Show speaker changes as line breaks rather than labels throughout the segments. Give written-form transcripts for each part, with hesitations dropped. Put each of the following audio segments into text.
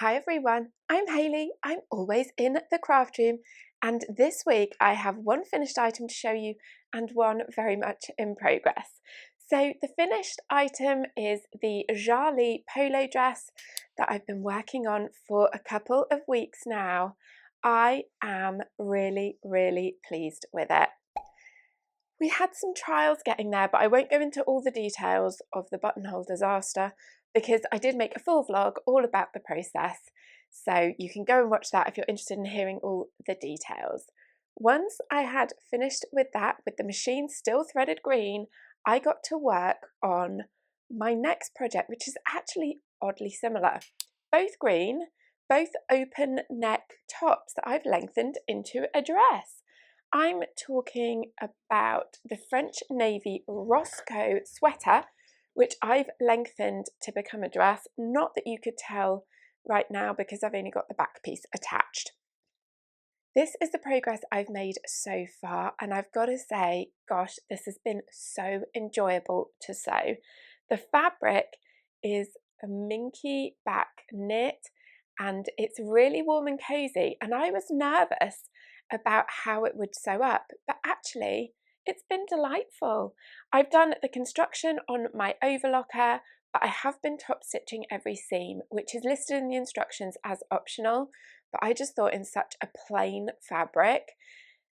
Hi everyone, I'm Hayley. I'm always in the craft room, and this week I have one finished item to show you and one very much in progress. So the finished item is the Jali polo dress that I've been working on for a couple of weeks now. I am really pleased with it. We had some trials getting there, but I won't go into all the details of the buttonhole disaster because I did make a full vlog all about the process. So you can go and watch that if you're interested in hearing all the details. Once I had finished with that, with the machine still threaded green, I got to work on my next project, which is actually oddly similar. Both green, both open neck tops that I've lengthened into a dress. I'm talking about the French Navy Roscoe sweater, which I've lengthened to become a dress. Not that you could tell right now because I've only got the back piece attached. This is the progress I've made so far, and I've got to say, gosh, this has been so enjoyable to sew. The fabric is a minky back knit, and it's really warm and cozy, and I was nervous about how it would sew up, but actually it's been delightful. I've done the construction on my overlocker, but I have been top stitching every seam, which is listed in the instructions as optional, but I just thought in such a plain fabric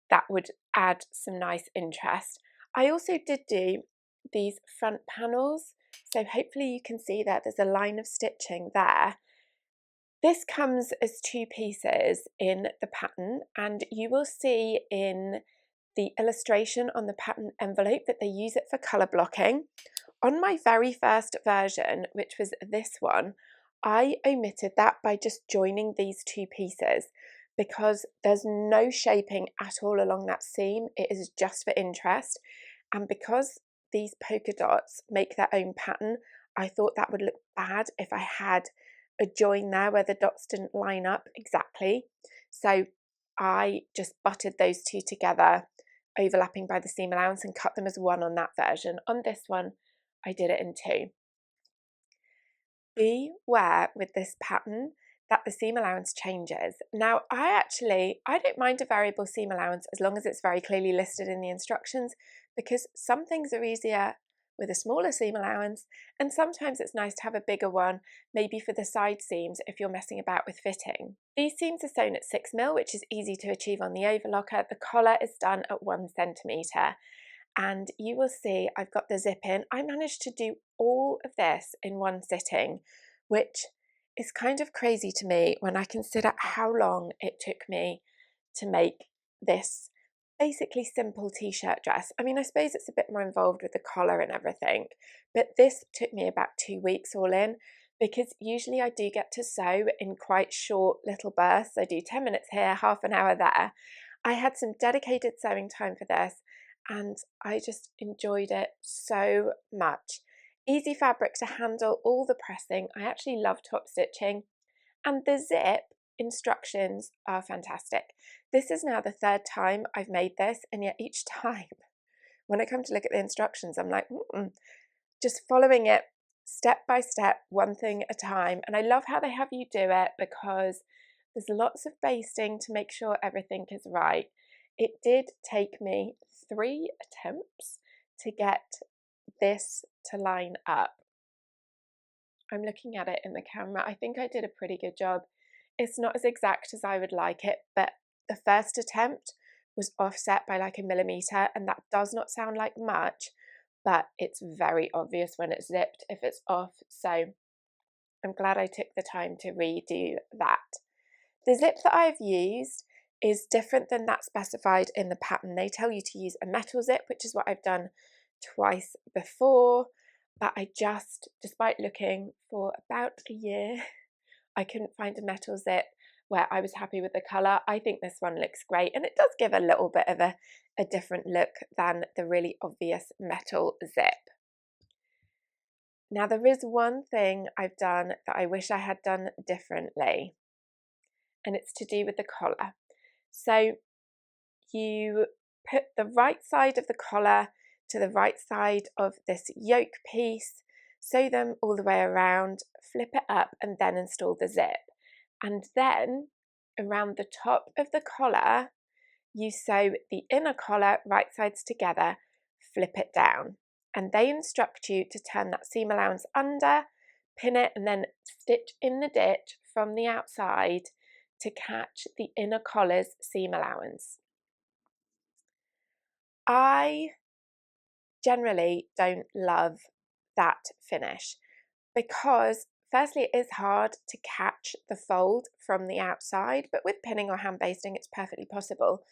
that would add some nice interest. I also did do these front panels, so hopefully you can see that there's a line of stitching there. This comes as two pieces in the pattern, and you will see in the illustration on the pattern envelope that they use it for colour blocking. On my very first version, which was this one, I omitted that by just joining these two pieces because there's no shaping at all along that seam. It is just for interest. And because these polka dots make their own pattern, I thought that would look bad if I had a join there where the dots didn't line up exactly. So I just butted those two together, overlapping by the seam allowance, and cut them as one on that version. On this one, I did it in two. Beware with this pattern that the seam allowance changes. Now, I don't mind a variable seam allowance as long as it's very clearly listed in the instructions, because some things are easier with a smaller seam allowance, and sometimes it's nice to have a bigger one, maybe for the side seams if you're messing about with fitting. These seams are sewn at 6mm, which is easy to achieve on the overlocker. The collar is done at 1 centimetre. And you will see I've got the zip in. I managed to do all of this in one sitting, which is kind of crazy to me when I consider how long it took me to make this basically simple t-shirt dress. I mean, I suppose it's a bit more involved with the collar and everything, but this took me about 2 weeks all in, because usually I do get to sew in quite short little bursts. I do 10 minutes here, half an hour there. I had some dedicated sewing time for this, and I just enjoyed it so much. Easy fabric to handle all the pressing. I actually love top stitching, and the zip instructions are fantastic. This is now the third time I've made this, and yet each time when I come to look at the instructions, I'm like, just following it step by step, one thing at a time. And I love how they have you do it because there's lots of basting to make sure everything is right. It did take me 3 attempts to get this to line up. I'm looking at it in the camera. I think I did a pretty good job. It's not as exact as I would like it, but the first attempt was offset by like 1 millimeter, and that does not sound like much, but it's very obvious when it's zipped if it's off. So I'm glad I took the time to redo that. The zip that I've used is different than that specified in the pattern. They tell you to use a metal zip, which is what I've done twice before, but I just, despite looking for about a year, I couldn't find a metal zip where I was happy with the colour. I think this one looks great, and it does give a little bit of a different look than the really obvious metal zip. Now, there is one thing I've done that I wish I had done differently, and it's to do with the collar. So you put the right side of the collar to the right side of this yoke piece, sew them all the way around, flip it up, and then install the zip. and then around the top of the collar, you sew the inner collar right sides together, flip it down, and they instruct you to turn that seam allowance under, pin it, and then stitch in the ditch from the outside to catch the inner collar's seam allowance. I generally don't love that finish because firstly it is hard to catch the fold from the outside, but with pinning or hand basting it's perfectly possible.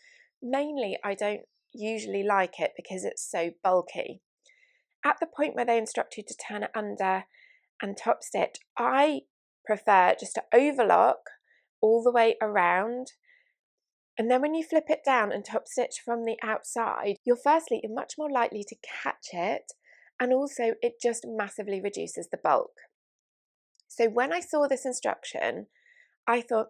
Mainly I don't usually like it because it's so bulky. At the point where they instruct you to turn it under and top stitch, I prefer just to overlock all the way around, and then when you flip it down and top stitch from the outside, you're much more likely to catch it, and also it just massively reduces the bulk. So when I saw this instruction, I thought,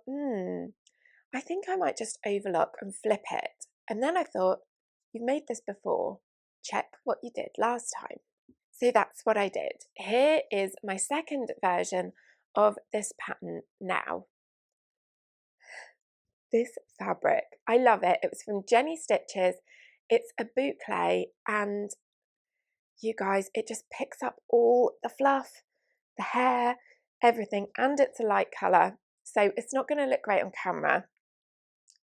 I think I might just overlock and flip it. And then I thought, you've made this before, check what you did last time. So that's what I did. Here is my second version of this pattern now. This fabric, I love it. It was from Jenny Stitches. It's a boucle, and you guys, it just picks up all the fluff, the hair, everything, and it's a light colour, so it's not going to look great on camera,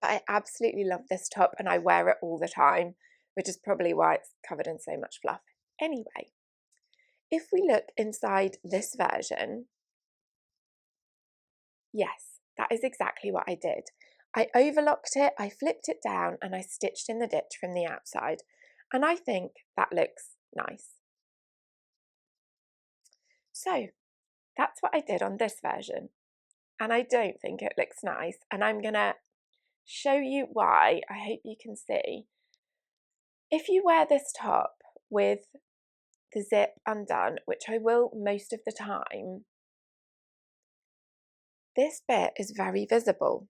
but I absolutely love this top and I wear it all the time, which is probably why it's covered in so much fluff. Anyway, if we look inside this version, yes, that is exactly what I did. I overlocked it, I flipped it down, and I stitched in the ditch from the outside, and I think that looks nice. So that's what I did on this version, and I don't think it looks nice, and I'm gonna show you why. I hope you can see. If you wear this top with the zip undone, which I will most of the time, this bit is very visible.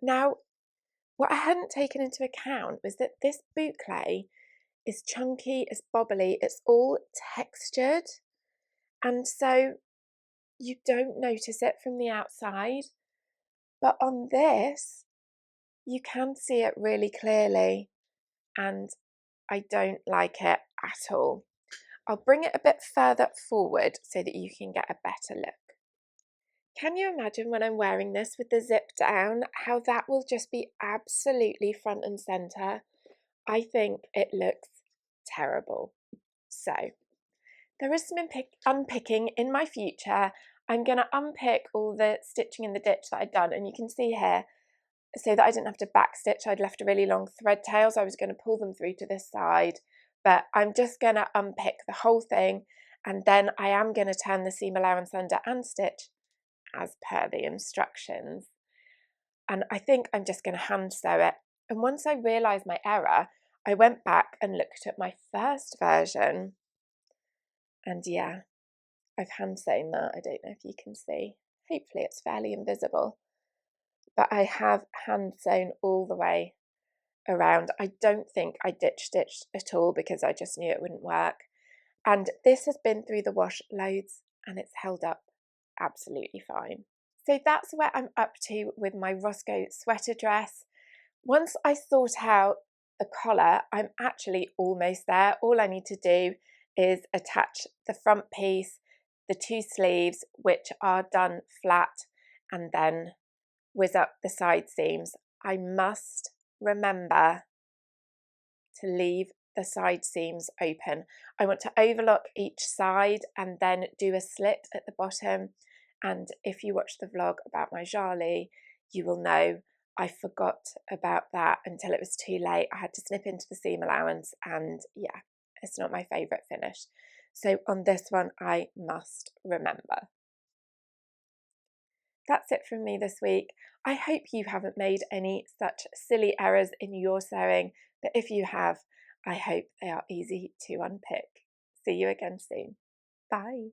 Now, what I hadn't taken into account was that this boucle is chunky, it's bobbly, it's all textured, and so you don't notice it from the outside, but on this you can see it really clearly, and I don't like it at all. I'll bring it a bit further forward so that you can get a better look. Can you imagine when I'm wearing this with the zip down, how that will just be absolutely front and centre? I think it looks terrible. So there is some unpicking in my future. I'm going to unpick all the stitching in the ditch that I'd done, and you can see here, so that I didn't have to back stitch, I'd left a really long thread tail, so I was going to pull them through to this side, but I'm just going to unpick the whole thing, and then I am going to turn the seam allowance under and stitch as per the instructions. And I think I'm just going to hand sew it. And once I realised my error, I went back and looked at my first version, and yeah, I've hand sewn that. I don't know if you can see. Hopefully it's fairly invisible. But I have hand sewn all the way around. I don't think I ditch stitched at all because I just knew it wouldn't work. And this has been through the wash loads and it's held up absolutely fine. So that's where I'm up to with my Roscoe sweater dress. Once I sort out the collar, I'm actually almost there. All I need to do is attach the front piece, the two sleeves, which are done flat, and then whiz up the side seams. I must remember to leave the side seams open. I want to overlock each side and then do a slit at the bottom. And if you watch the vlog about my Jarly, you will know I forgot about that until it was too late. I had to snip into the seam allowance, and yeah, it's not my favourite finish. So on this one, I must remember. That's it from me this week. I hope you haven't made any such silly errors in your sewing, but if you have, I hope they are easy to unpick. See you again soon. Bye.